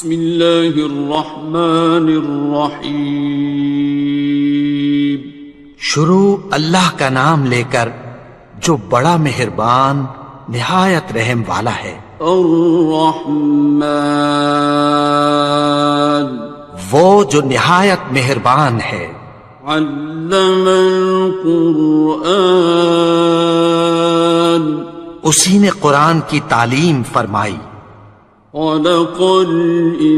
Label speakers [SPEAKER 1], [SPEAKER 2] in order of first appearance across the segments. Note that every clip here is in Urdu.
[SPEAKER 1] بسم اللہ الرحمن الرحیم.
[SPEAKER 2] شروع اللہ کا نام لے کر جو بڑا مہربان نہایت رحم والا ہے.
[SPEAKER 1] الرحمن
[SPEAKER 2] وہ جو نہایت مہربان ہے.
[SPEAKER 1] علم القرآن
[SPEAKER 2] اسی نے قرآن کی تعلیم فرمائی.
[SPEAKER 1] خلق الانسان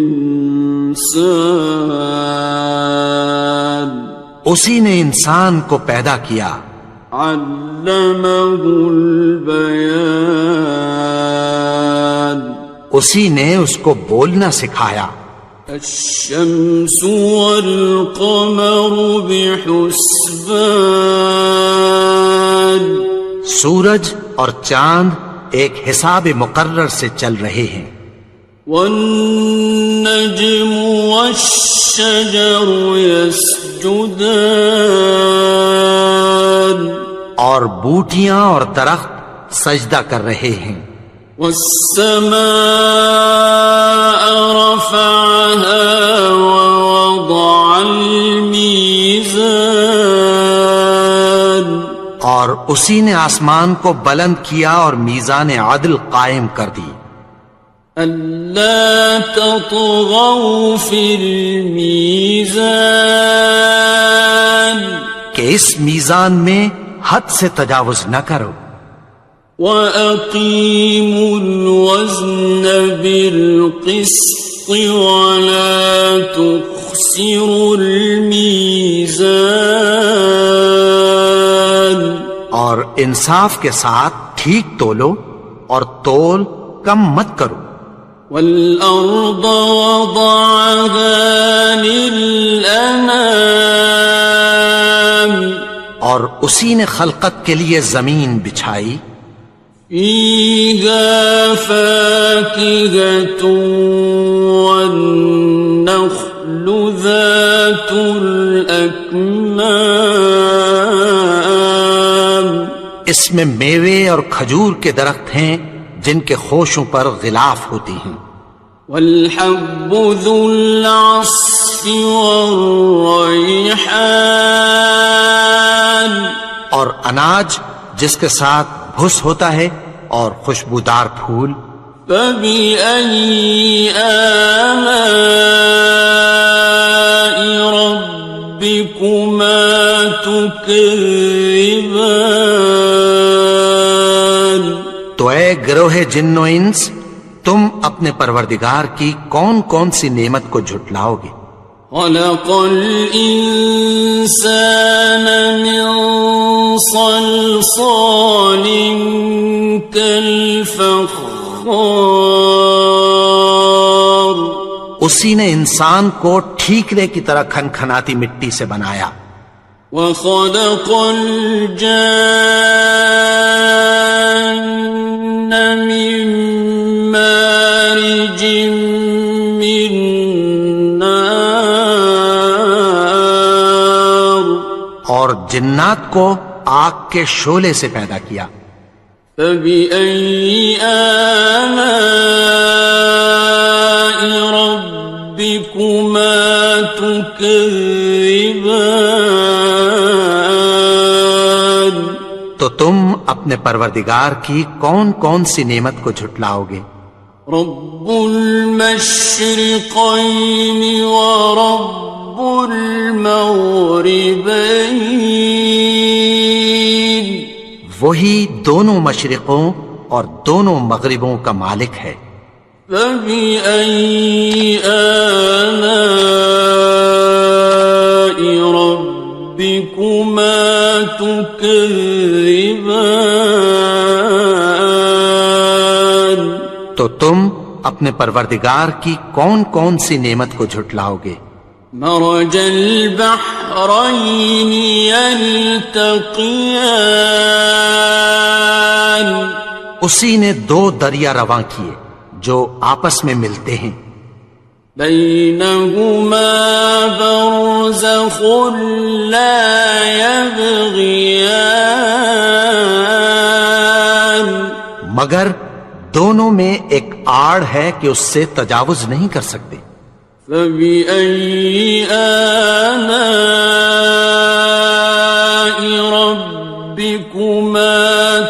[SPEAKER 2] اسی نے انسان کو پیدا کیا.
[SPEAKER 1] علمہ البیان
[SPEAKER 2] اسی نے اس کو بولنا سکھایا.
[SPEAKER 1] الشمس والقمر بحسبان
[SPEAKER 2] سورج اور چاند ایک حساب مقرر سے چل رہے ہیں.
[SPEAKER 1] والنجم والشجر يسجدان
[SPEAKER 2] اور بوٹیاں اور درخت سجدہ کر رہے ہیں.
[SPEAKER 1] والسماء رفعها ووضع الميزان
[SPEAKER 2] اور اسی نے آسمان کو بلند کیا اور میزان عدل قائم کر دی.
[SPEAKER 1] ألا تطغوا في الميزان
[SPEAKER 2] کہ اس میزان میں حد سے تجاوز نہ کرو.
[SPEAKER 1] وَأَقِيمُوا الْوَزْنَ بِالْقِسْطِ وَلَا تُخْسِرُوا الْمِيزَانَ
[SPEAKER 2] اور انصاف کے ساتھ ٹھیک تولو اور تول کم مت کرو.
[SPEAKER 1] وَالْأَرْضَ وَضَعَهَا لِلْأَنَامِ
[SPEAKER 2] اور اسی نے خلقت کے لیے زمین بچھائی.
[SPEAKER 1] فِيهَا فَاكِهَةٌ وَالنَّخْلُ ذَاتُ الْأَكْمَامِ
[SPEAKER 2] اس میں میوے اور کھجور کے درخت ہیں جن کے خوشوں پر غلاف ہوتی ہیں.
[SPEAKER 1] وَالْحَبُّ ذُو الْعَصْفِ وَالرَّيْحَانِ
[SPEAKER 2] اور اناج جس کے ساتھ بھس ہوتا ہے اور خوشبودار پھول.
[SPEAKER 1] فَبِأَيِّ آلَاءِ رَبِّكُمَا تُكَذِّبَانِ
[SPEAKER 2] تو اے گروہ جن و انس تم اپنے پروردگار کی کون کون سی نعمت کو جھٹلاؤ گے.
[SPEAKER 1] خَلَقَ الْإِنسَانَ مِنْ صَلْصَالٍ كَالْفَخَّارِ
[SPEAKER 2] اسی نے انسان کو ٹھیکرے کی طرح کھنکھناتی مٹی سے بنایا.
[SPEAKER 1] وَخَلَقَ الْجَانَّ مِن مَّارِجٍ مِّن نَّارٍ
[SPEAKER 2] اور جنات کو آگ کے شعلے سے پیدا کیا.
[SPEAKER 1] فَبِأَيِّ آلَاءِ رَبِّكُمَا تُكَذِّبَانِ
[SPEAKER 2] تو تم اپنے پروردگار کی کون کون سی نعمت کو جھٹلاؤ گے.
[SPEAKER 1] رب المشرقین ورب المغربین
[SPEAKER 2] وہی دونوں مشرقوں اور دونوں مغربوں کا مالک ہے.
[SPEAKER 1] فَبِأَيِّ آلَاءِ رَبِّكُمَا تُكَذِّبَانِ
[SPEAKER 2] تو تم اپنے پروردگار کی کون کون سی نعمت کو جھٹلاؤ گے.
[SPEAKER 1] مرج البحرین یلتقیان
[SPEAKER 2] اسی نے دو دریا رواں کیے جو آپس میں ملتے ہیں.
[SPEAKER 1] بینہما برزخ لا یبغیان
[SPEAKER 2] مگر دونوں میں ایک آڑ ہے کہ اس سے تجاوز نہیں کر سکتے.
[SPEAKER 1] فبأي آلاء ربكما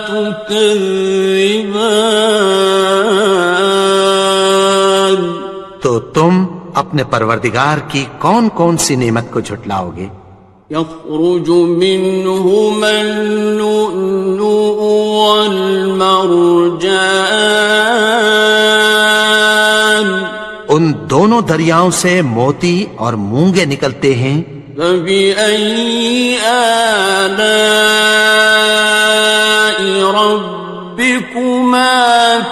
[SPEAKER 1] تكذبان.
[SPEAKER 2] تو تم اپنے پروردگار کی کون کون سی نعمت کو جھٹلاؤ گے؟
[SPEAKER 1] يخرج منهما اللؤلؤ والمرجان.
[SPEAKER 2] ان دونوں دریاؤں سے موتی اور مونگے نکلتے ہیں.
[SPEAKER 1] فبأي آلاء ربكما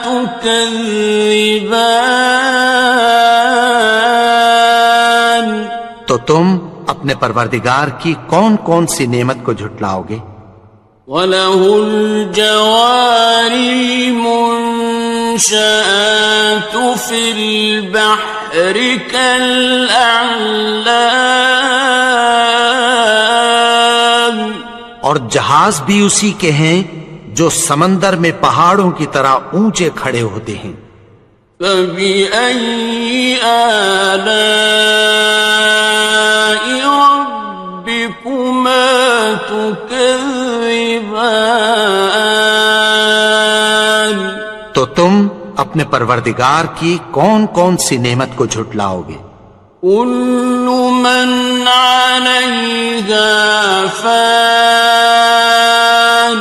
[SPEAKER 1] تكذبان.
[SPEAKER 2] تو تم اپنے پروردگار کی کون کون سی نعمت کو جھٹلاؤ گے؟
[SPEAKER 1] وَلَهُ الْجَوَارِ الْمُنشَآتُ فِي الْبَحْرِ كَالْأَعْلَامِ.
[SPEAKER 2] اور جہاز بھی اسی کے ہیں جو سمندر میں پہاڑوں کی طرح اونچے کھڑے ہوتے ہیں.
[SPEAKER 1] فَبِأَيِّ آلَاءِ رَبِّكُمَا تُكَذِّبَانِ.
[SPEAKER 2] تو تم اپنے پروردگار کی کون کون سی نعمت کو جھٹلاؤ گے؟
[SPEAKER 1] كُلُّ مَنْ عَلَيْهَا فَانٍ.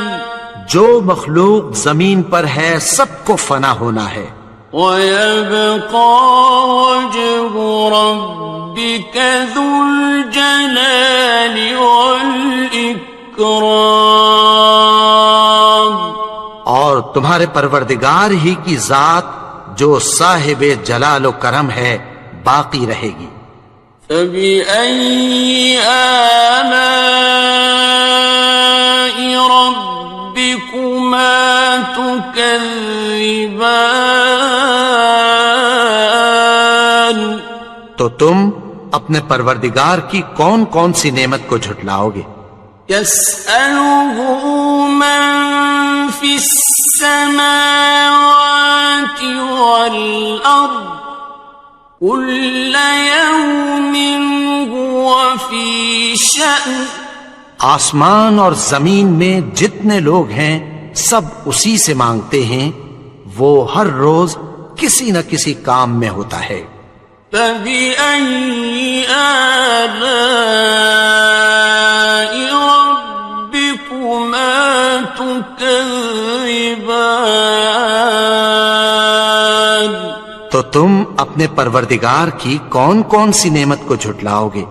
[SPEAKER 2] جو مخلوق زمین پر ہے سب کو فنا ہونا ہے.
[SPEAKER 1] وَيَبْقَى وَجْهُ رَبِّكَ ذُو الْجَلَالِ وَالْإِكْرَامِ.
[SPEAKER 2] اور تمہارے پروردگار ہی کی ذات جو صاحب جلال و کرم ہے باقی رہے گی.
[SPEAKER 1] فَبِأَيِّ آلَاءِ رَبِّكُمَا تُكَذِّبَانِ.
[SPEAKER 2] تو تم اپنے پروردگار کی کون کون سی نعمت کو جھٹلاؤ گے؟
[SPEAKER 1] يَسْأَلُهُ مَن فِي السَّمَاوَاتِ وَالْأَرْضِ كُلَّ يَوْمٍ هُوَ فِي شَأْنٍ.
[SPEAKER 2] آسمان اور زمین میں جتنے لوگ ہیں سب اسی سے مانگتے ہیں، وہ ہر روز کسی نہ کسی کام میں ہوتا ہے.
[SPEAKER 1] فَبِأَيِّ آلَاءِ رَبِّكُمَا تُكَذِّبَانِ.
[SPEAKER 2] تو تم اپنے پروردگار کی کون کون سی نعمت کو جھٹلاؤ گے؟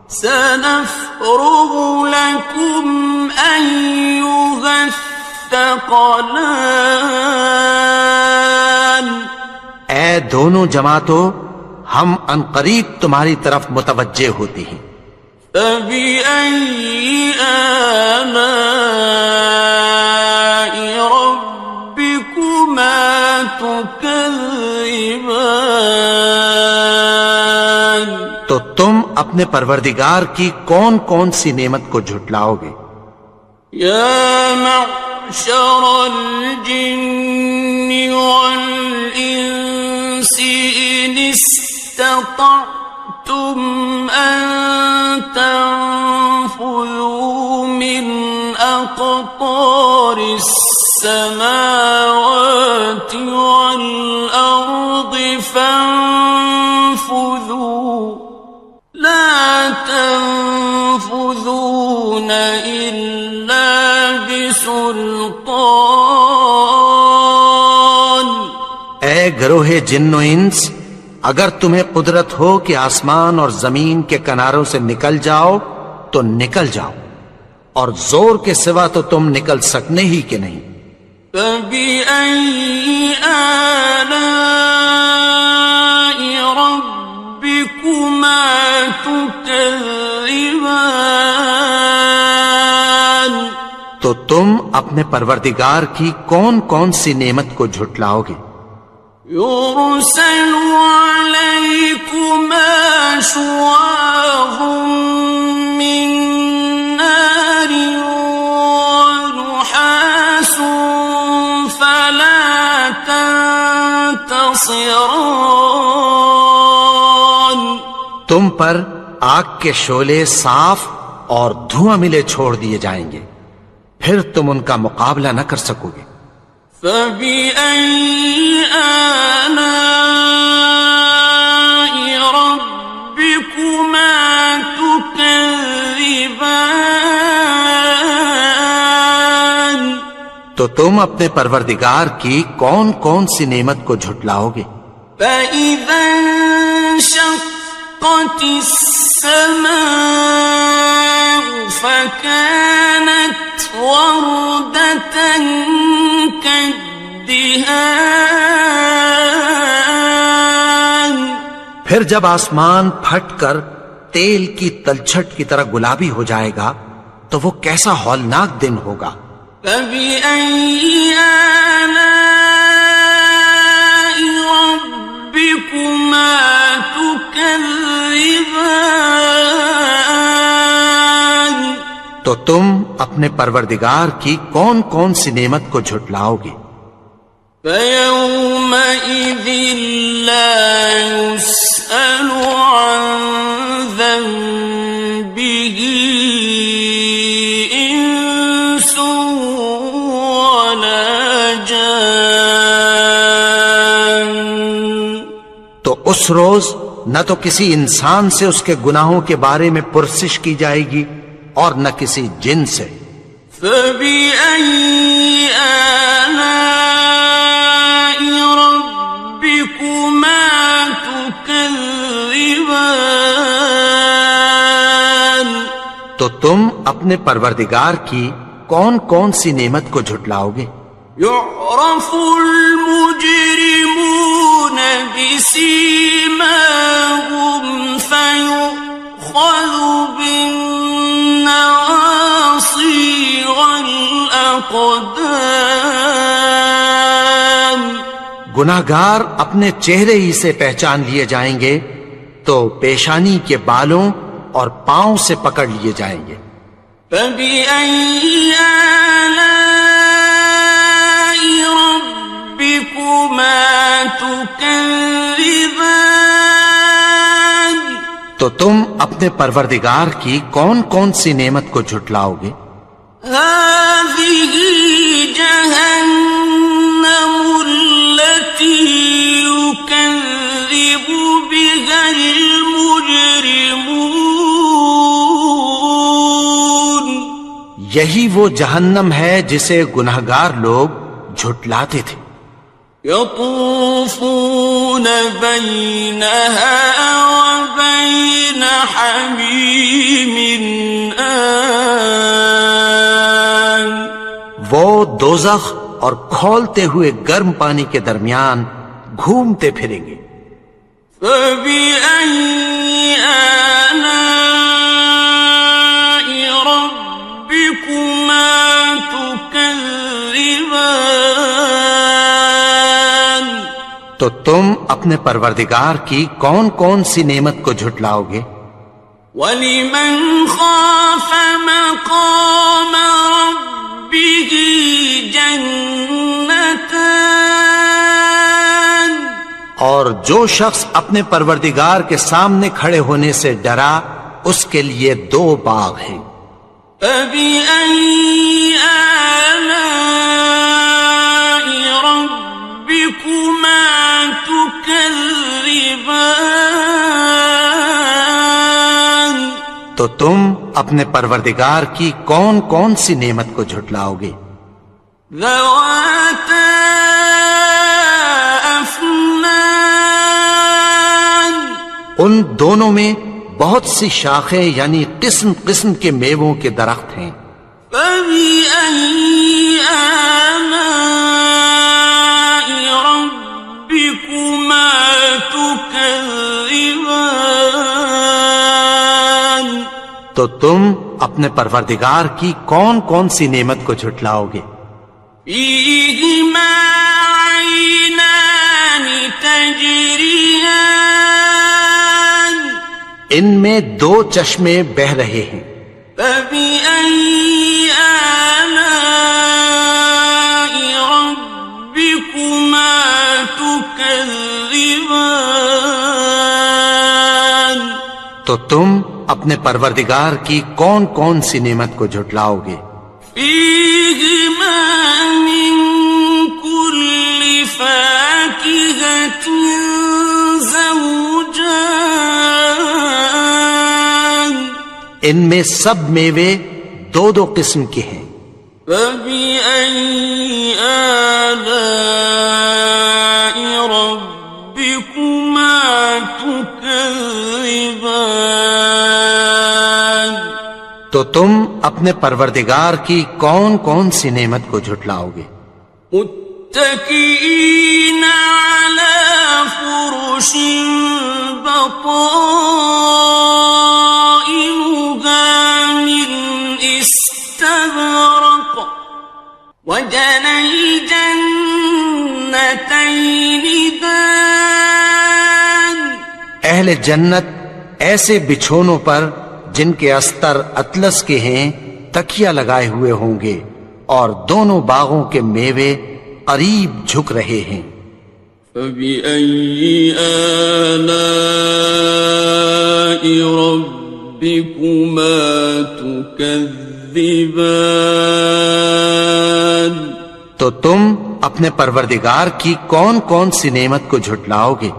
[SPEAKER 1] سَنَفْرُغُ لَكُمْ أَيُّهَ الثَّقَلَانِ.
[SPEAKER 2] اے دونوں جماعتوں، ہم عنقریب تمہاری طرف متوجہ ہوتے ہیں.
[SPEAKER 1] فَبِأَيِّ آلَاءِ رَبِّكُمَا تُكَذِّبَانِ.
[SPEAKER 2] تو تم اپنے پروردگار کی کون کون سی نعمت کو جھٹلاؤ گے؟
[SPEAKER 1] يَا مَعْشَرَ الْجِنِّ وَالْإِنسِ إِنِ اسْتَطَعْتُمْ أَن تَنفُذُوا مِنْ أَقْطَارِ السَّمَاوَاتِ وَالْأَرْضِ فَانفُذُوا لَا تَنفُذُونَ إِلَّا بِسُلْطَانٍ.
[SPEAKER 2] اے گروہ جن و انس، اگر تمہیں قدرت ہو کہ آسمان اور زمین کے کناروں سے نکل جاؤ تو نکل جاؤ، اور زور کے سوا تو تم نکل سکنے ہی کہ نہیں.
[SPEAKER 1] فَبِأَيِّ آلَاءِ رَبِّكُمَا تُكَذِّبَانِ.
[SPEAKER 2] تو تم اپنے پروردگار کی کون کون سی نعمت کو جھٹلاؤ گے؟
[SPEAKER 1] يُرْسَلُ عَلَيْكُمَا شُوَاظٌ مِّن نَّارٍ وَنُحَاسٌ فَلَا تَنْتَصِرَانِ.
[SPEAKER 2] تم پر آگ کے شعلے صاف اور دھواں ملے چھوڑ دیے جائیں گے، پھر تم ان کا مقابلہ نہ کر سکو گے۔
[SPEAKER 1] فَبِأَيِّ آلَاءِ رَبِّكُمَا تُكَذِّبَانِ؟
[SPEAKER 2] تو تم اپنے پروردگار کی کون کون سی نعمت کو جھٹلاؤ گے؟
[SPEAKER 1] فَإِذَا انشَقَّتِ السَّمَاءُ فَكَانَتْ وَرْدَةً كَالدِّهَانِ،
[SPEAKER 2] پھر جب آسمان پھٹ کر تیل کی تلچھٹ کی طرح گلابی ہو جائے گا تو وہ کیسا ہولناک دن ہوگا۔
[SPEAKER 1] فَبِأَيِّ آلَاءِ رَبِّكُمَا تُكَذِّبَانِ؟
[SPEAKER 2] تو تم اپنے پروردگار کی کون کون سی نعمت کو جھٹلاؤ گے؟
[SPEAKER 1] فَيَوْمَئِذٍ لَا يُسْأَلُ عَنْ ذَنبِهِ إِنسٌ وَلَا جَانٌ۔
[SPEAKER 2] تو اس روز نہ تو کسی انسان سے اس کے گناہوں کے بارے میں پرسش کی جائے گی اور نہ کسی جن سے۔
[SPEAKER 1] فَبِأَيِّ آلَاءِ رَبِّكُمَا تُكَذِّبَانِ؟
[SPEAKER 2] تو تم اپنے پروردگار کی کون کون سی نعمت کو جھٹلاؤ گے؟
[SPEAKER 1] يُعْرَفُ الْمُجْرِمُونَ بِسِيمَاهُمْ فَيُؤْخَذُ بِالنَّوَاصِي وَالْأَقْدَامِ۔
[SPEAKER 2] گناہگار اپنے چہرے ہی سے پہچان لیے جائیں گے تو پیشانی کے بالوں اور پاؤں سے پکڑ لیے جائیں گے۔
[SPEAKER 1] فَبِأَيِّ آلَاءِ رَبِّكُمَا تُكَذِّبَانِ؟
[SPEAKER 2] تو تم اپنے پروردگار کی کون کون سی نعمت کو جھٹلاؤ گے؟
[SPEAKER 1] هَٰذِهِ جَهَنَّمُ الَّتِي يُكَذِّبُ بِهَا الْمُجْرِمُونَ۔
[SPEAKER 2] یہی وہ جہنم ہے جسے گناہگار لوگ جھٹلاتے تھے۔
[SPEAKER 1] يَطُوفُونَ بَيْنَهَا وَبَيْنَ حَمِيمٍ آنٍ۔
[SPEAKER 2] وہ دوزخ اور کھولتے ہوئے گرم پانی کے درمیان گھومتے پھریں گے۔
[SPEAKER 1] فَبِأَيِّ آلَاءِ رَبِّكُمَا تُكَذِّبَانِ؟
[SPEAKER 2] تو تم اپنے پروردگار کی کون کون سی نعمت کو جھٹلاؤ گے؟
[SPEAKER 1] وَلِمَنْ خَافَ مَقَامَ رَبِّهِ جَنَّتَانِ؟
[SPEAKER 2] اور جو شخص اپنے پروردگار کے سامنے کھڑے ہونے سے ڈرا اس کے لیے 2 باغ ہیں۔
[SPEAKER 1] فَبِأَيِّ آلَاءِ رَبِّكُمَا تُكَذِّبَانِ؟
[SPEAKER 2] تو تم اپنے پروردگار کی کون کون سی نعمت کو جھٹلاؤ گے؟
[SPEAKER 1] ذَوَاتَا أَفْنَانٍ؟
[SPEAKER 2] ان دونوں میں بہت سی شاخیں یعنی قسم قسم کے میووں کے درخت ہیں۔
[SPEAKER 1] فَبِأَيِّ آلَاءِ رَبِّكُمَا تُكَذِّبَانِ؟
[SPEAKER 2] تو تم اپنے پروردگار کی کون کون سی نعمت کو جھٹلاؤ گے؟
[SPEAKER 1] فِيهِمَا عَيْنَانِ تَجْرِيَانِ؟
[SPEAKER 2] ان میں 2 چشمے بہ رہے ہیں۔
[SPEAKER 1] فَبِأَيِّ آلَاءِ رَبِّكُمَا تُكَذِّبَانِ؟
[SPEAKER 2] تو تم اپنے پروردگار کی کون کون سی نعمت کو جھٹلاؤ گے؟
[SPEAKER 1] فیہما من کل فاکہۃ زوجان،
[SPEAKER 2] ان میں سب میوے دو دو قسم کے ہیں۔
[SPEAKER 1] فبأي آلاء ربكما تكذبان،
[SPEAKER 2] تو تم اپنے پروردگار کی کون کون سی نعمت کو جھٹلاؤ گے؟
[SPEAKER 1] متكئين على فرش بطائنها من استبرق، وجنى الجنتين دان،
[SPEAKER 2] اہل جنت ایسے بچھونوں پر جن کے استر اطلس کے ہیں تکیہ لگائے ہوئے ہوں گے، اور دونوں باغوں کے میوے قریب جھک رہے ہیں۔
[SPEAKER 1] فبأي آلاء ربكما تكذبان،
[SPEAKER 2] تو تم اپنے پروردگار کی کون کون سی نعمت کو جھٹلاؤ گے؟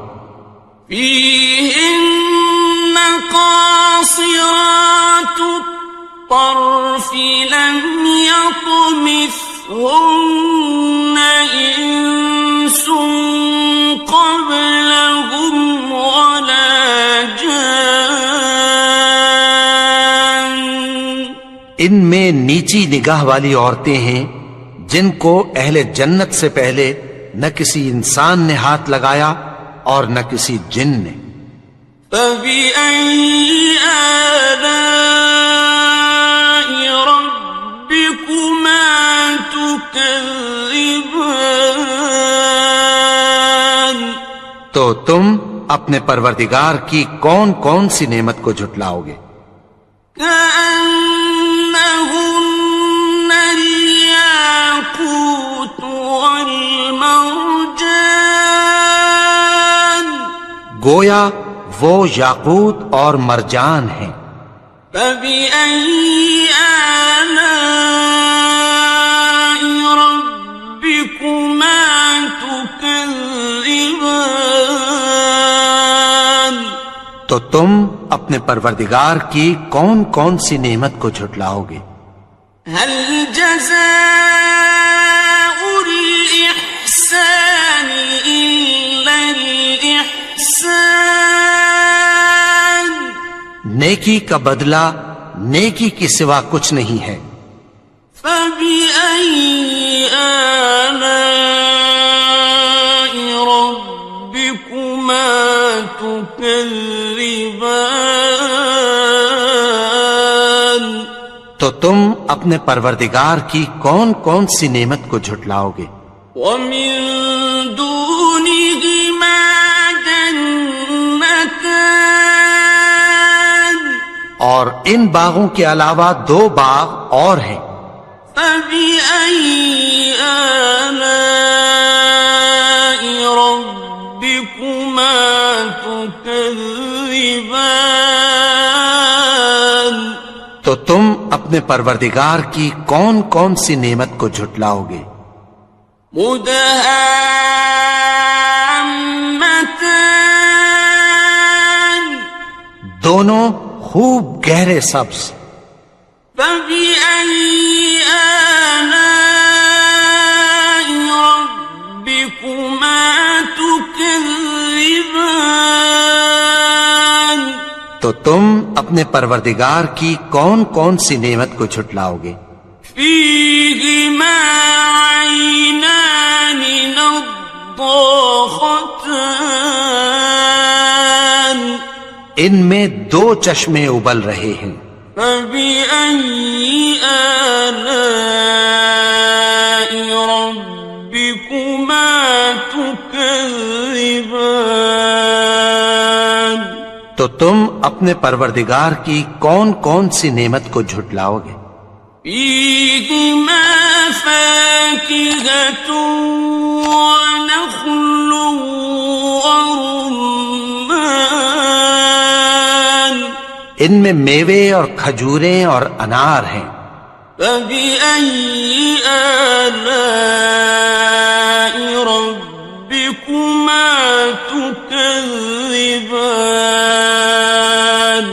[SPEAKER 1] فيهن قاصرات الطرف لم يطمثهن إنس قبلهم ولا جان،
[SPEAKER 2] ان میں نیچی نگاہ والی عورتیں ہیں جن کو اہل جنت سے پہلے نہ کسی انسان نے ہاتھ لگایا اور نہ کسی جن نے۔
[SPEAKER 1] فبأي آلاء ربكما تكذبان،
[SPEAKER 2] تو تم اپنے پروردگار کی کون کون سی نعمت کو جھٹلاؤ گے؟
[SPEAKER 1] كأنهن الياقوت والمرجان،
[SPEAKER 2] گویا وہ یاقوت اور مرجان ہیں۔
[SPEAKER 1] فبأي آلاء ربكما تكذبان،
[SPEAKER 2] تو تم اپنے پروردگار کی کون کون سی نعمت کو جھٹلاؤ گے؟
[SPEAKER 1] هل جزاء الإحسان إلا الإحسان،
[SPEAKER 2] نیکی کا بدلہ نیکی کے سوا کچھ نہیں ہے۔
[SPEAKER 1] فبأي آلاء ربكما تكذبان،
[SPEAKER 2] تو تم اپنے پروردگار کی کون کون سی نعمت کو جھٹلاؤ گے؟
[SPEAKER 1] ومن دونهما جنتان،
[SPEAKER 2] اور ان باغوں کے علاوہ دو باغ اور ہیں۔
[SPEAKER 1] فبأي آلاء ربكما تكذبان،
[SPEAKER 2] تو تم اپنے پروردگار کی کون کون سی نعمت کو جھٹلاؤ گے؟
[SPEAKER 1] مدهامتان،
[SPEAKER 2] دونوں خوب گہرے سبز۔
[SPEAKER 1] فبأي آلاء ربكما تكذبان،
[SPEAKER 2] تو تم اپنے پروردگار کی کون کون سی نعمت کو جھٹلاؤ گے؟
[SPEAKER 1] فيهما عينان نضاختان،
[SPEAKER 2] ان میں دو چشمے ابل رہے ہیں۔
[SPEAKER 1] فبأي آلاء ربكما تكذبان،
[SPEAKER 2] تو تم اپنے پروردگار کی کون کون سی نعمت کو جھٹلاؤ گے؟
[SPEAKER 1] فيهما فاكهة ونخل ورمان،
[SPEAKER 2] ان میں میوے اور کھجوریں اور انار ہیں.
[SPEAKER 1] فبأي آلاء ربكما تكذبان.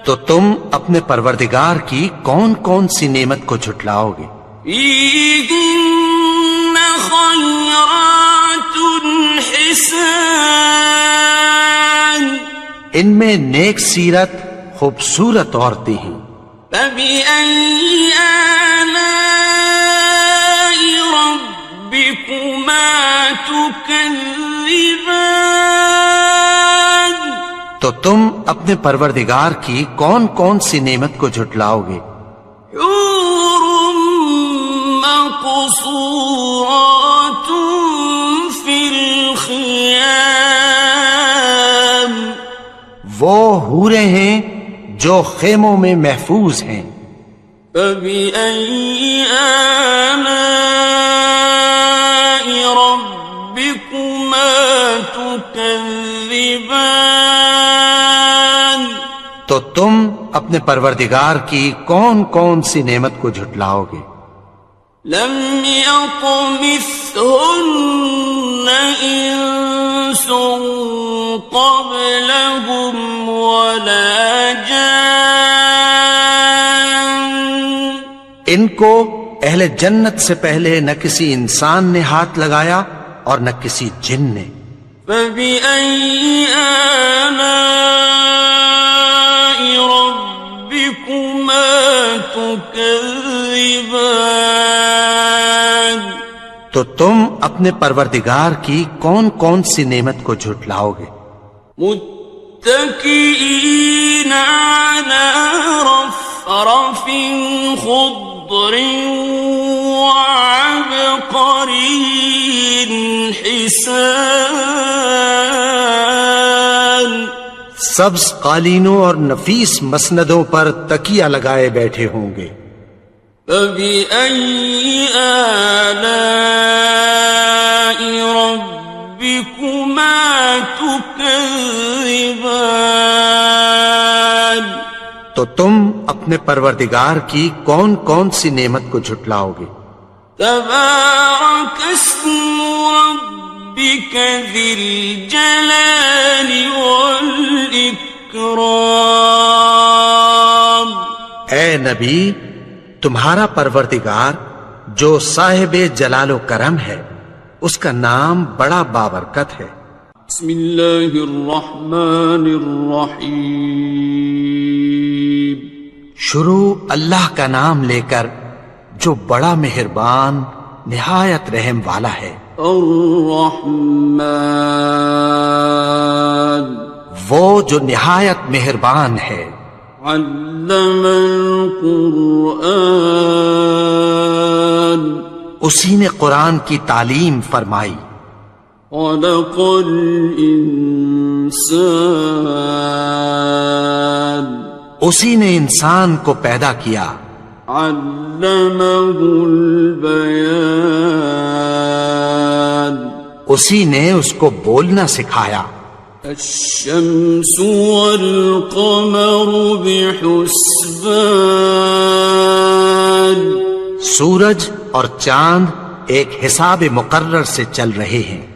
[SPEAKER 2] تو تم اپنے پروردگار کی کون کون سی نعمت کو جھٹلاؤ گے؟
[SPEAKER 1] فيهن خيرات حسان.
[SPEAKER 2] ان میں نیک سیرت خوبصورت عورتیں ہیں.
[SPEAKER 1] فبأي آلاء ربكما تكذبان.
[SPEAKER 2] تو تم اپنے پروردگار کی کون کون سی نعمت کو جھٹلاؤ گے؟
[SPEAKER 1] حور مقصورات في الخيام.
[SPEAKER 2] وہ حوریں ہیں جو خیموں میں محفوظ ہیں.
[SPEAKER 1] فبأي آلاء ربكما تكذبان.
[SPEAKER 2] تو تم اپنے پروردگار کی کون کون سی نعمت کو جھٹلاؤ گے؟
[SPEAKER 1] لم يطمثهن إنس قبلهم ولا جان.
[SPEAKER 2] ان کو اہل جنت سے پہلے نہ کسی انسان نے ہاتھ لگایا اور نہ کسی جن نے.
[SPEAKER 1] فبأي آلاء ربكما تكذبان.
[SPEAKER 2] تو تم اپنے پروردگار کی کون کون سی نعمت کو جھٹلاؤ گے؟
[SPEAKER 1] متكئين على رفرف خضر وعبقري حسان.
[SPEAKER 2] سبز قالینوں اور نفیس مسندوں پر تکیہ لگائے بیٹھے ہوں گے.
[SPEAKER 1] فبأي آلاء ربكما تكذبان.
[SPEAKER 2] تو تم اپنے پروردگار کی کون کون سی نعمت کو جھٹلاؤ گے؟
[SPEAKER 1] تبارك اسم ربك ذي الجلال والإكرام.
[SPEAKER 2] اے نبی، تمہارا پروردگار جو صاحب جلال و کرم ہے، اس کا نام بڑا بابرکت ہے.
[SPEAKER 1] بسم اللہ الرحمن الرحیم.
[SPEAKER 2] شروع اللہ کا نام لے کر جو بڑا مہربان نہایت رحم والا ہے.
[SPEAKER 1] الرحمن
[SPEAKER 2] وہ جو نہایت مہربان ہے.
[SPEAKER 1] علم القرآن
[SPEAKER 2] اسی نے قرآن کی تعلیم فرمائی.
[SPEAKER 1] خلق الانسان
[SPEAKER 2] اسی نے انسان کو پیدا کیا.
[SPEAKER 1] علمه البیان
[SPEAKER 2] اسی نے اس کو بولنا سکھایا.
[SPEAKER 1] الشمس والقمر بحسبان
[SPEAKER 2] سورج اور چاند ایک حساب مقرر سے چل رہے ہیں.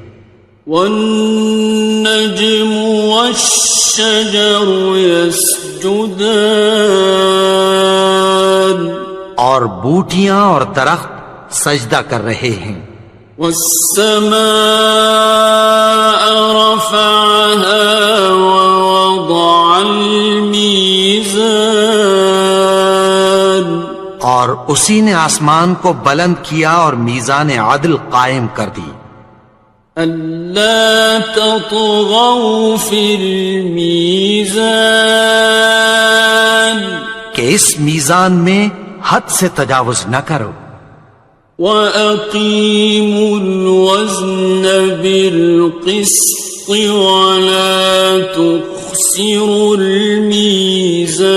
[SPEAKER 1] والنجم والشجر يسجدان
[SPEAKER 2] اور بوٹیاں اور درخت سجدہ کر رہے ہیں.
[SPEAKER 1] والسماء رفعها ووضع الميزان
[SPEAKER 2] اور اسی نے آسمان کو بلند کیا اور میزان عدل قائم کر دی.
[SPEAKER 1] ألا تطغوا في الميزان
[SPEAKER 2] کہ اس میزان میں حد سے تجاوز نہ کرو.
[SPEAKER 1] وَأَقِيمُوا الْوَزْنَ بِالْقِسْطِ وَلَا تُخْسِرُوا الْمِيزَانَ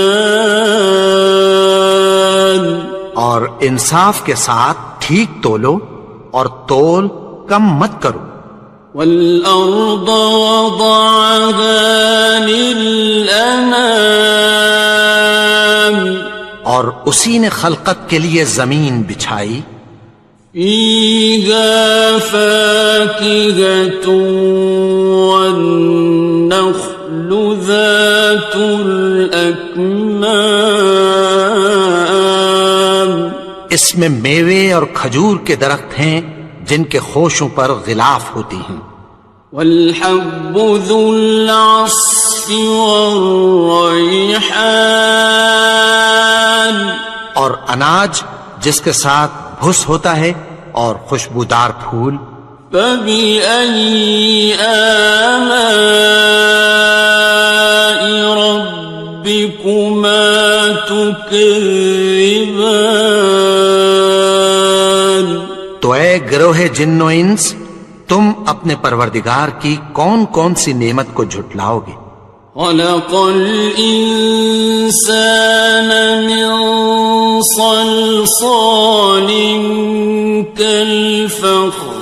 [SPEAKER 2] اور انصاف کے ساتھ ٹھیک تولو اور تول کم مت کرو.
[SPEAKER 1] وَالْأَرْضَ وَضَعَهَا لِلْأَنَامِ
[SPEAKER 2] اور اسی نے خلقت کے لیے زمین بچھائی
[SPEAKER 1] فيها فاكهة والنخل ذات الأكمام
[SPEAKER 2] اس میں میوے اور کھجور کے درخت ہیں جن کے خوشوں پر غلاف ہوتی ہیں
[SPEAKER 1] والحب ذو العصف والریحان
[SPEAKER 2] اور اناج جس کے ساتھ بھس ہوتا ہے اور خوشبودار پھول
[SPEAKER 1] فبأي آلاء ربكما تكذبان
[SPEAKER 2] تو اے گروہ جن و انس تم اپنے پروردگار کی کون کون سی نعمت کو جھٹلاؤ گے
[SPEAKER 1] خلق الإنسان من صلصال كالفخار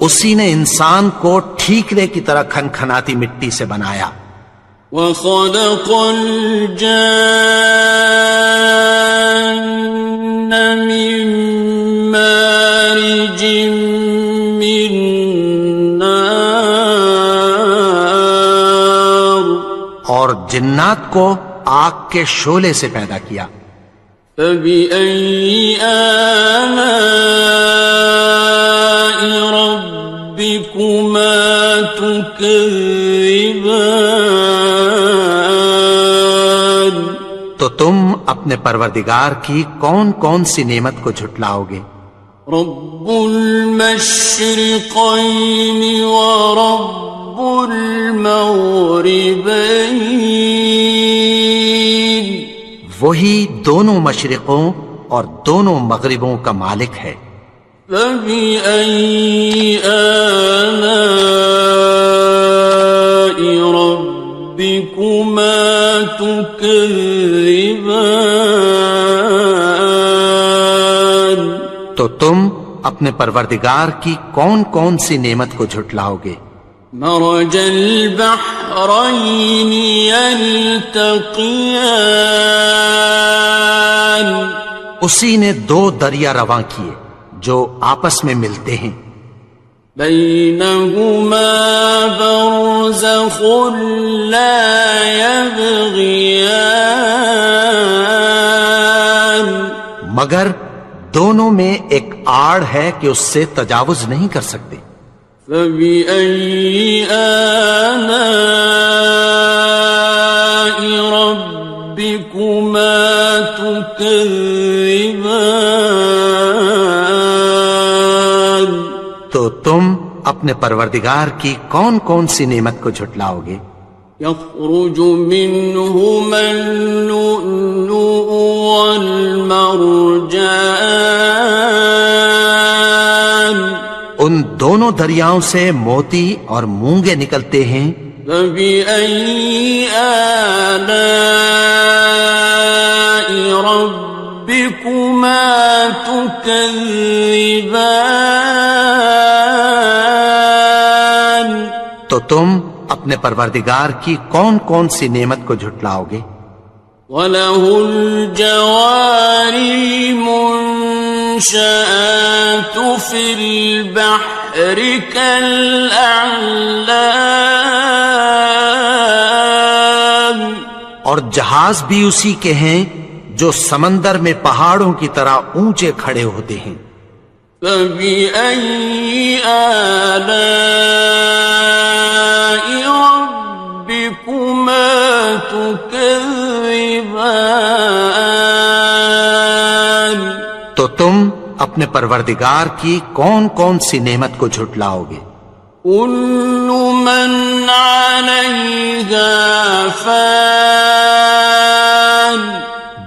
[SPEAKER 2] اسی نے انسان کو ٹھیکرے کی طرح کھنکھناتی مٹی سے بنایا
[SPEAKER 1] وخلق الجان من مارج من نار
[SPEAKER 2] اور جنات کو آگ کے شعلے سے پیدا کیا
[SPEAKER 1] فبأي آلاء ربكما تكذبان
[SPEAKER 2] تو تم اپنے پروردگار کی کون کون سی نعمت کو جھٹلاؤ گے
[SPEAKER 1] رب المشرقين ورب المغربين
[SPEAKER 2] وہی دونوں مشرقوں اور دونوں مغربوں کا مالک ہے
[SPEAKER 1] فبأي آلاء ربكما تكذبان
[SPEAKER 2] تو تم اپنے پروردگار کی کون کون سی نعمت کو جھٹلاؤ گے
[SPEAKER 1] مرج البحرين يلتقيان
[SPEAKER 2] اسی نے دو دریا رواں کیے جو آپس میں ملتے ہیں
[SPEAKER 1] بينهما برزخ لا يبغيان
[SPEAKER 2] مگر دونوں میں ایک آڑ ہے کہ اس سے تجاوز نہیں کر سکتے
[SPEAKER 1] فبأي آلاء ربكما تكذبان
[SPEAKER 2] تو تم اپنے پروردگار کی کون کون سی نعمت کو جھٹلاؤ گے
[SPEAKER 1] يخرج منهما اللؤلؤ والمرجان
[SPEAKER 2] ان دونوں دریاؤں سے موتی اور مونگے نکلتے ہیں
[SPEAKER 1] فبأي آلاء ربكما تكذبان
[SPEAKER 2] تو تم اپنے پروردگار کی کون کون سی نعمت کو جھٹلاؤ گے
[SPEAKER 1] وَلَهُ الْجَوَارِ الْمُنشَآتُ فِي الْبَحْرِ كَالْأَعْلَامِ اور
[SPEAKER 2] جہاز بھی اسی کے ہیں جو سمندر میں پہاڑوں کی طرح اونچے کھڑے ہوتے ہیں
[SPEAKER 1] فَبِأَيِّ آلَاءِ رَبِّكُمَا تُكَذِّبَانِ
[SPEAKER 2] تو تم اپنے پروردگار کی کون کون سی نعمت کو جھٹلاؤ گے
[SPEAKER 1] كُلُّ مَنْ عَلَيْهَا فَانٍ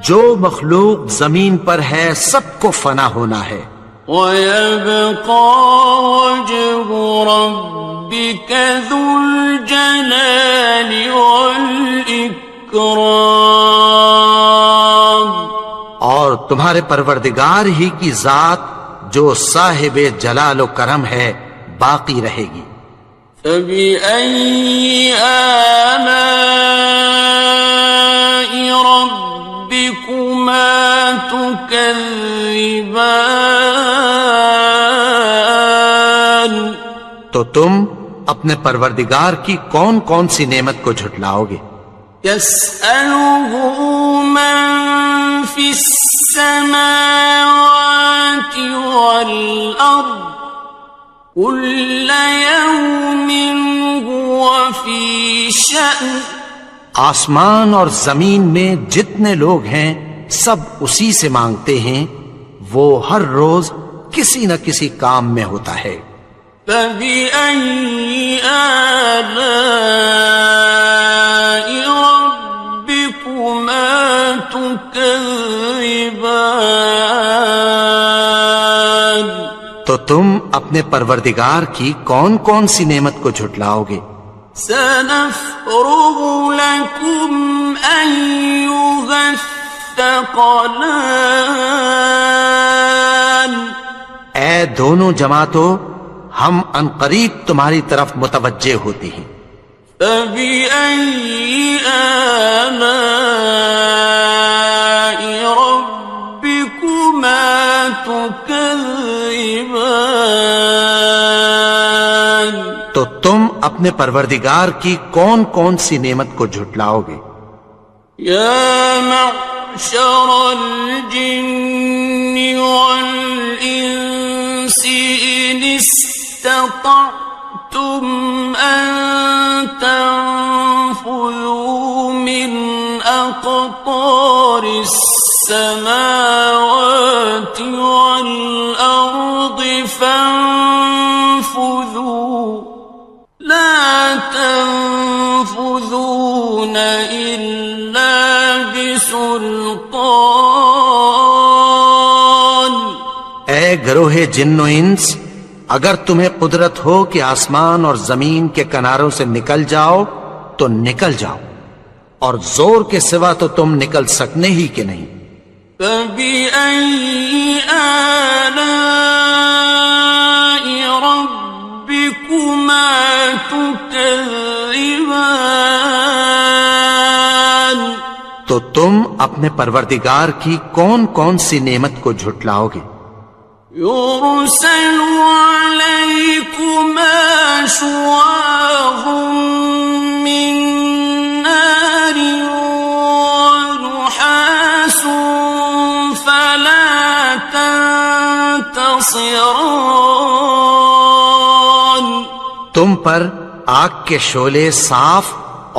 [SPEAKER 2] جو مخلوق زمین پر ہے سب کو فنا ہونا ہے
[SPEAKER 1] وَيَبْقَى وَجْهُ رَبِّكَ ذُو الْجَلَالِ وَالْإِكْرَامِ
[SPEAKER 2] اور تمہارے پروردگار ہی کی ذات جو صاحب جلال و کرم ہے باقی رہے گی
[SPEAKER 1] فَبِأَيِّ آلَاءِ تكذبان
[SPEAKER 2] تو تم اپنے پروردگار کی کون کون سی نعمت کو جھٹلاؤ گے؟
[SPEAKER 1] يسأله من في السماوات والأرض كل يوم هو في شأن
[SPEAKER 2] آسمان اور زمین میں جتنے لوگ ہیں سب اسی سے مانگتے ہیں، وہ ہر روز کسی نہ کسی کام میں ہوتا ہے۔
[SPEAKER 1] فبأي آلاء ربكما تكذبان
[SPEAKER 2] تو تم اپنے پروردگار کی کون کون سی نعمت کو جھٹلاؤ گے؟
[SPEAKER 1] سنفرغ لكم أيها الثقلان
[SPEAKER 2] اے دونوں جماعتوں، ہم عنقریب تمہاری طرف متوجہ ہوتے ہیں۔
[SPEAKER 1] فبأي آلاء ربكما تكذبان
[SPEAKER 2] تو تم اپنے پروردگار کی کون کون سی نعمت کو جھٹلاؤ گے؟
[SPEAKER 1] يا معشر الجن والإنس إن استطعتم أن تنفذوا من أقطار السماوات والأرض فانفذوا لا تنفذون إلا بسلطان
[SPEAKER 2] اے گروہ جن و انس، اگر تمہیں قدرت ہو کہ آسمان اور زمین کے کناروں سے نکل جاؤ تو نکل جاؤ، اور زور کے سوا تو تم نکل سکنے ہی کہ نہیں۔
[SPEAKER 1] فبأي آلاء ربكما تكذبان
[SPEAKER 2] تو تم اپنے پروردگار کی کون کون سی نعمت کو جھٹلاؤ گے؟
[SPEAKER 1] يرسل عليكما شواظ من نار ونحاس فلا تنتصران
[SPEAKER 2] تم پر آگ کے شعلے صاف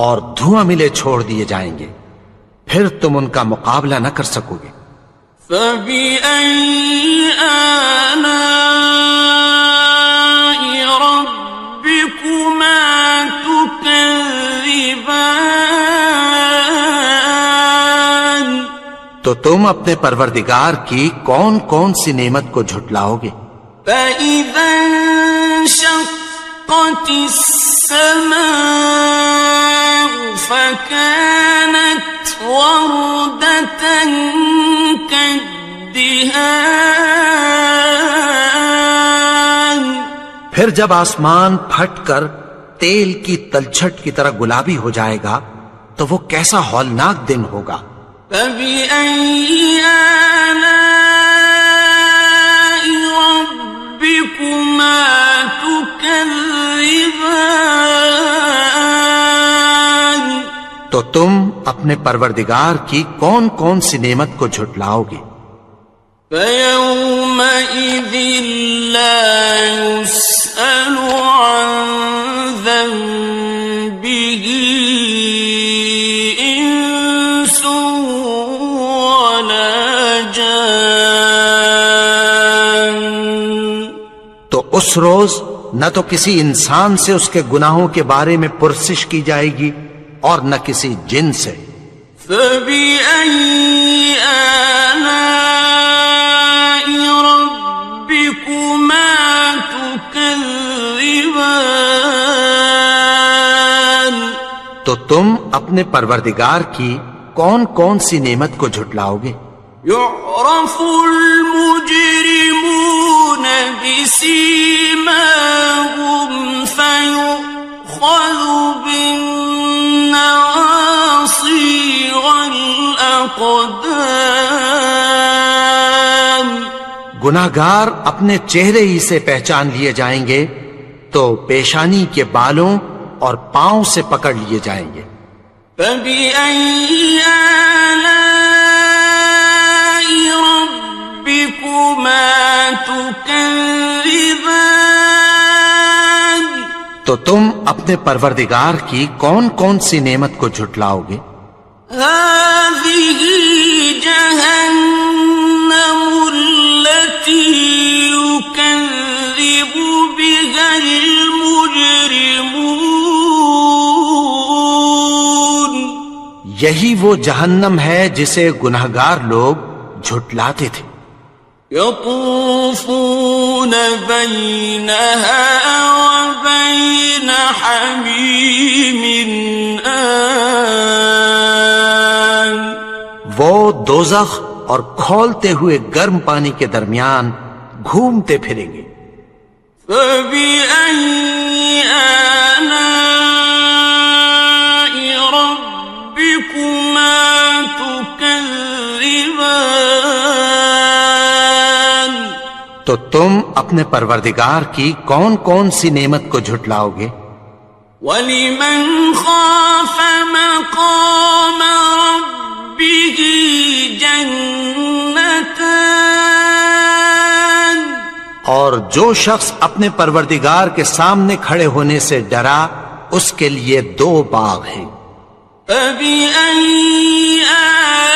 [SPEAKER 2] اور دھواں ملے چھوڑ دیے جائیں گے، پھر تم ان کا مقابلہ نہ کر سکو گے۔
[SPEAKER 1] فبأي آلاء ربكما تكذبان
[SPEAKER 2] تو تم اپنے پروردگار کی کون کون سی نعمت کو جھٹلاؤ گے؟
[SPEAKER 1] فإذا انشقت السماء فكانت وردة كالدهان
[SPEAKER 2] پھر جب آسمان پھٹ کر تیل کی تلچھٹ کی طرح گلابی ہو جائے گا تو وہ کیسا ہولناک دن ہوگا۔
[SPEAKER 1] فبأي آلاء ربكما تكذبان
[SPEAKER 2] تو تم اپنے پروردگار کی کون کون سی نعمت کو جھٹلاؤ گے؟
[SPEAKER 1] فيومئذ لا يسأل عن ذنبه إنس ولا جان
[SPEAKER 2] تو اس روز نہ تو کسی انسان سے اس کے گناہوں کے بارے میں پرسش کی جائے گی اور نہ کسی جن سے۔
[SPEAKER 1] فبأي آلاء ربكما تكذبان
[SPEAKER 2] تو تم اپنے پروردگار کی کون کون سی نعمت کو جھٹلاؤ گے؟
[SPEAKER 1] يعرف المجرمون بسيماهم فيؤخذ بالنواصي والأقدام
[SPEAKER 2] گناہگار اپنے چہرے ہی سے پہچان لیے جائیں گے تو پیشانی کے بالوں اور پاؤں سے پکڑ لیے جائیں گے.
[SPEAKER 1] فَبِأَيِّ آلَاءِ رَبِّكُمَا تُكَذِّبَانِ
[SPEAKER 2] تو تم اپنے پروردگار کی کون کون سی نعمت کو جھٹلاؤ گے؟
[SPEAKER 1] هَٰذِهِ جَهَنَّمُ الَّتِي يُكَذِّبُ بِهَا الْمُجْرِمُونَ
[SPEAKER 2] یہی وہ جہنم ہے جسے گناہگار لوگ جھٹلاتے تھے.
[SPEAKER 1] يطوفون بينها وبين حميم آن
[SPEAKER 2] وہ دوزخ اور کھولتے ہوئے گرم پانی کے درمیان گھومتے پھریں گے.
[SPEAKER 1] فبأي آلاء ربكما تكذبان
[SPEAKER 2] تو تم اپنے پروردگار کی کون کون سی نعمت کو جھٹلاؤ گے؟
[SPEAKER 1] وَلِمَنْ خَافَ مَقَامَ رَبِّهِ جَنَّتَانِ
[SPEAKER 2] اور جو شخص اپنے پروردگار کے سامنے کھڑے ہونے سے ڈرا اس کے لیے 2 باغ ہیں.
[SPEAKER 1] فَبِأَيِّ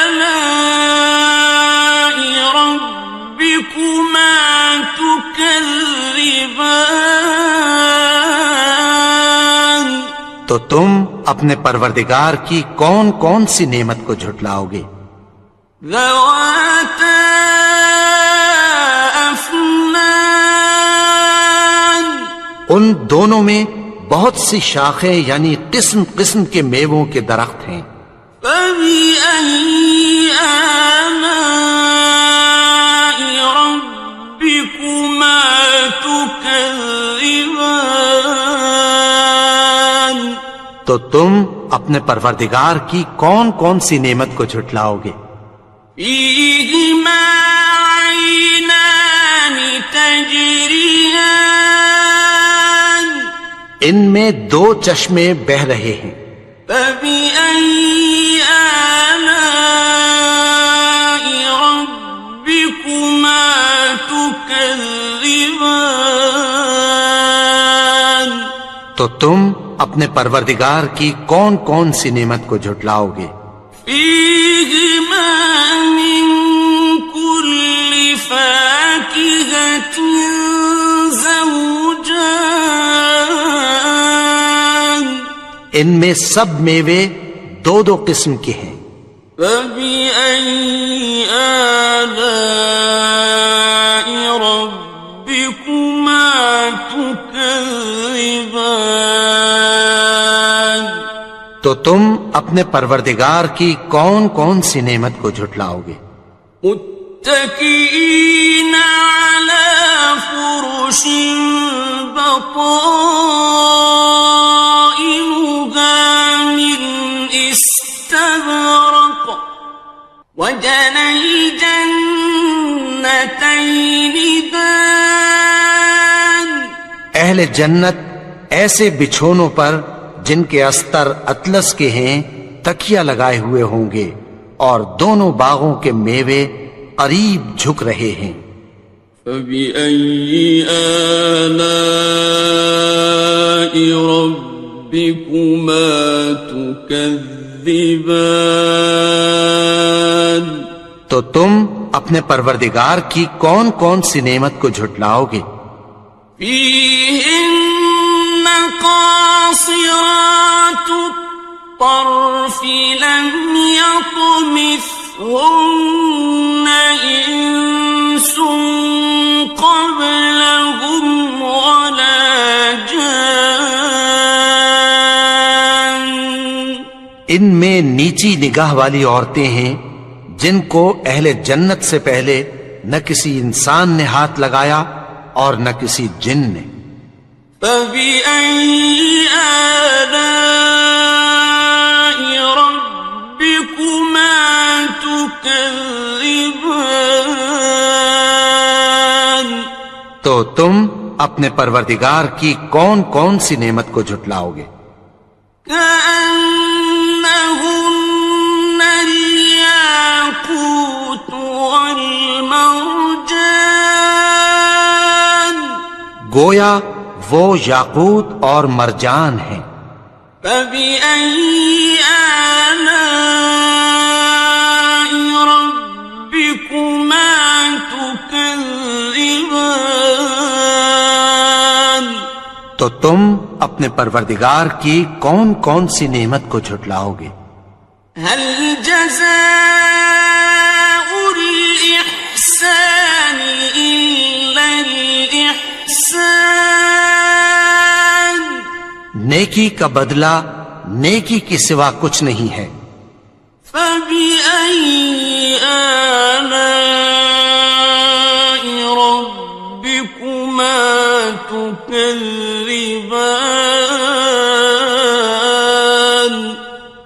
[SPEAKER 1] آلَاءِ رَبِّكُمَا تُكَذِّبَانِ
[SPEAKER 2] تو تم اپنے پروردگار کی کون کون سی نعمت کو جھٹلاؤ گے؟
[SPEAKER 1] ذَوَاتَا أَفْنَانٍ
[SPEAKER 2] ان دونوں میں بہت سی شاخیں یعنی قسم قسم کے میووں کے درخت ہیں.
[SPEAKER 1] فَبِأَيِّ آلَاءِ رَبِّكُمَا تُكَذِّبَانِ
[SPEAKER 2] تو تم اپنے پروردگار کی کون کون سی نعمت کو جھٹلاؤ گے؟
[SPEAKER 1] فِيهِمَا عَيْنَانِ تَجْرِيَانِ
[SPEAKER 2] ان میں 2 چشمے بہ رہے ہیں.
[SPEAKER 1] فَبِأَيِّ آلَاءِ رَبِّكُمَا تُكَذِّبَانِ
[SPEAKER 2] تو تم اپنے پروردگار کی کون کون سی نعمت کو جھٹلاؤ گے؟
[SPEAKER 1] فِيهِمَا مِن كُلِّ فَاكِهَةٍ زَوْجَانِ
[SPEAKER 2] ان میں سب میوے 2 قسم کے ہیں.
[SPEAKER 1] فَبِأَيِّ آلَاءِ رَبِّكُمَا تُكَذِّبَانِ
[SPEAKER 2] تو تم اپنے پروردگار کی کون کون سی نعمت کو جھٹلاؤ گے؟
[SPEAKER 1] متكئين على فرش بطائنها من استبرق وجنى الجنتين دان
[SPEAKER 2] اہل جنت ایسے بچھونوں پر جن کے استر اطلس کے ہیں تکیہ لگائے ہوئے ہوں گے اور دونوں باغوں کے میوے قریب جھک رہے ہیں.
[SPEAKER 1] فَبِأَيِّ آلَاءِ رَبِّكُمَا تُكَذِّبَانِ
[SPEAKER 2] تو تم اپنے پروردگار کی کون کون سی نعمت کو جھٹلاؤ گے؟
[SPEAKER 1] فِيهِنَّ قَاصِرَاتُ الطَّرْفِ لَمْ يَطْمِثْهُنَّ إِنسٌ قَبْلَهُمْ وَلَا جَانٌّ
[SPEAKER 2] ان میں نیچی نگاہ والی عورتیں ہیں جن کو اہل جنت سے پہلے نہ کسی انسان نے ہاتھ لگایا اور نہ کسی جن نے.
[SPEAKER 1] فَبِأَيِّ آلَاءِ رَبِّكُمَا تُكَذِّبَانِ
[SPEAKER 2] تو تم اپنے پروردگار کی کون کون سی نعمت کو جھٹلاؤ گے؟
[SPEAKER 1] كأنهن الياقوت والمرجان
[SPEAKER 2] گویا وہ یاقوت اور مرجان ہیں۔
[SPEAKER 1] فبأي آلاء ربكما تكذبان
[SPEAKER 2] تو تم اپنے پروردگار کی کون کون سی نعمت کو جھٹلاؤ گے؟
[SPEAKER 1] هل جزاء الإحسان إلا الإحسان
[SPEAKER 2] نیکی کا بدلہ نیکی کے سوا کچھ نہیں ہے۔
[SPEAKER 1] فبأي آلاء ربكما تكذبان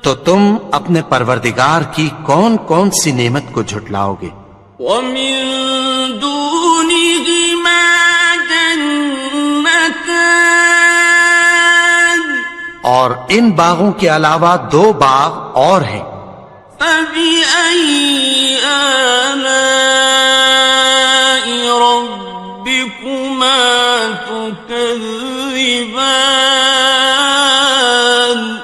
[SPEAKER 2] تو تم اپنے پروردگار کی کون کون سی نعمت کو جھٹلاؤ گے؟
[SPEAKER 1] ومن دونهما جنتان
[SPEAKER 2] اور ان باغوں کے علاوہ دو باغ اور ہیں۔
[SPEAKER 1] فبأي آلاء ربكما تكذبان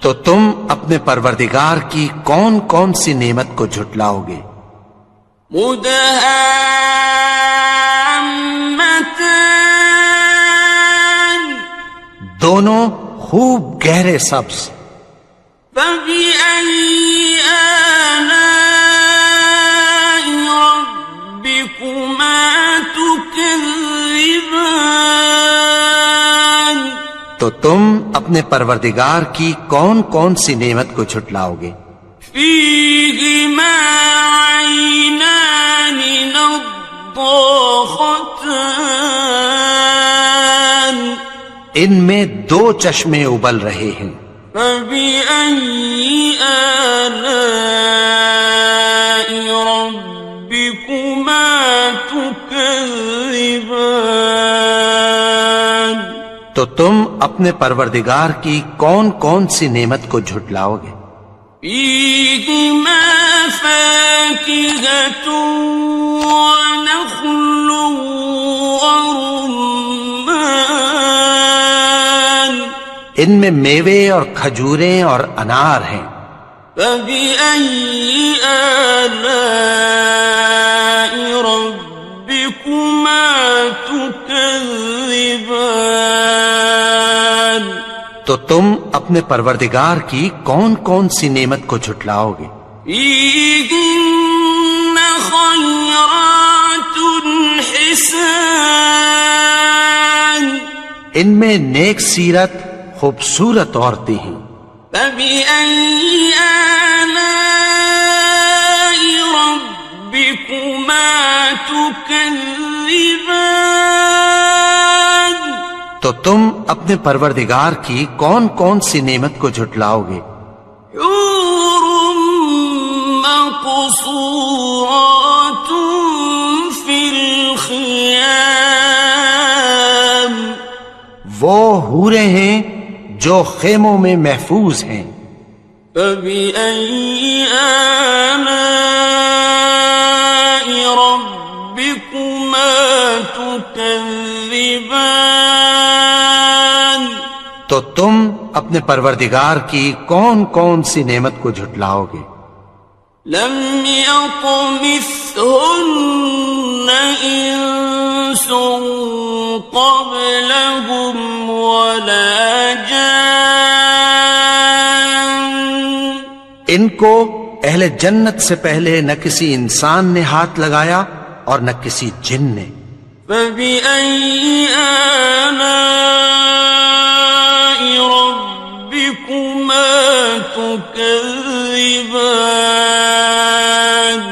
[SPEAKER 2] تو تم اپنے پروردگار کی کون کون سی نعمت کو جھٹلاؤ گے؟
[SPEAKER 1] مدهامتان
[SPEAKER 2] دونوں خوب گہرے سبز۔
[SPEAKER 1] فبأي آلاء ربكما تكذبان
[SPEAKER 2] تو تم اپنے پروردگار کی کون کون سی نعمت کو جھٹلاؤ گے؟
[SPEAKER 1] فيهما عينان نضاختان
[SPEAKER 2] ان میں دو چشمے ابل رہے ہیں۔
[SPEAKER 1] فبأي آلاء ربكما تكذبان
[SPEAKER 2] تو تم اپنے پروردگار کی کون کون سی نعمت کو جھٹلاؤ گے؟
[SPEAKER 1] فيهما فاكهة ونخل ورمان
[SPEAKER 2] ان میں میوے اور کھجوریں اور انار ہیں۔
[SPEAKER 1] فبأي آلاء ربكما تكذبان
[SPEAKER 2] تو تم اپنے پروردگار کی کون کون سی نعمت کو جھٹلاؤ گے؟
[SPEAKER 1] فيهن خيرات حسان
[SPEAKER 2] ان میں نیک سیرت خوبصورت عورتیں ہیں۔
[SPEAKER 1] فبأي آلاء ربكما تكذبان
[SPEAKER 2] تو تم اپنے پروردگار کی کون کون سی نعمت کو جھٹلاؤ گے؟
[SPEAKER 1] حور مقصورات في الخيام
[SPEAKER 2] وہ حوریں ہیں جو خیموں میں محفوظ ہیں۔
[SPEAKER 1] فبأي آلاء ربكما تكذبان
[SPEAKER 2] تو تم اپنے پروردگار کی کون کون سی نعمت کو جھٹلاؤ گے؟
[SPEAKER 1] لم يطمثهن إنس قبلهم ولا جان
[SPEAKER 2] ان کو اہل جنت سے پہلے نہ کسی انسان نے ہاتھ لگایا اور نہ کسی جن نے۔
[SPEAKER 1] فبأي آلاء ربكما تكذبان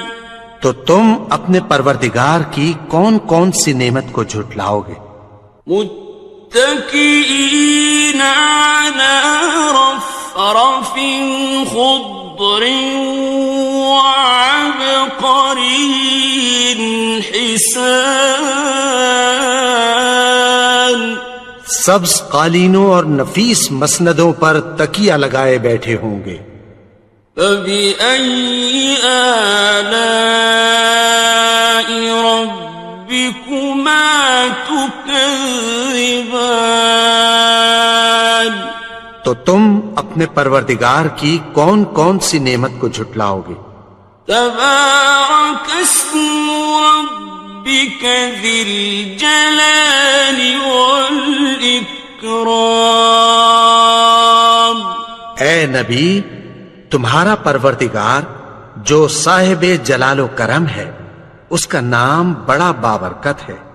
[SPEAKER 2] تو تم اپنے پروردگار کی کون کون سی نعمت کو جھٹلاؤ گے؟
[SPEAKER 1] متكئين على رفرف خضر وعبقري حسان
[SPEAKER 2] سبز قالینوں اور نفیس مسندوں پر تکیہ لگائے بیٹھے ہوں گے.
[SPEAKER 1] فَبِأَيِّ آلَاءِ رَبِّكُمَا تُكَذِّبَانِ
[SPEAKER 2] تو تم اپنے پروردگار کی کون کون سی نعمت کو جھٹلاؤ گے؟
[SPEAKER 1] تبارک اسم ربک ذی الجلال والاکرام.
[SPEAKER 2] اے نبی، تمہارا پروردگار جو صاحب جلال و کرم ہے، اس کا نام بڑا بابرکت ہے.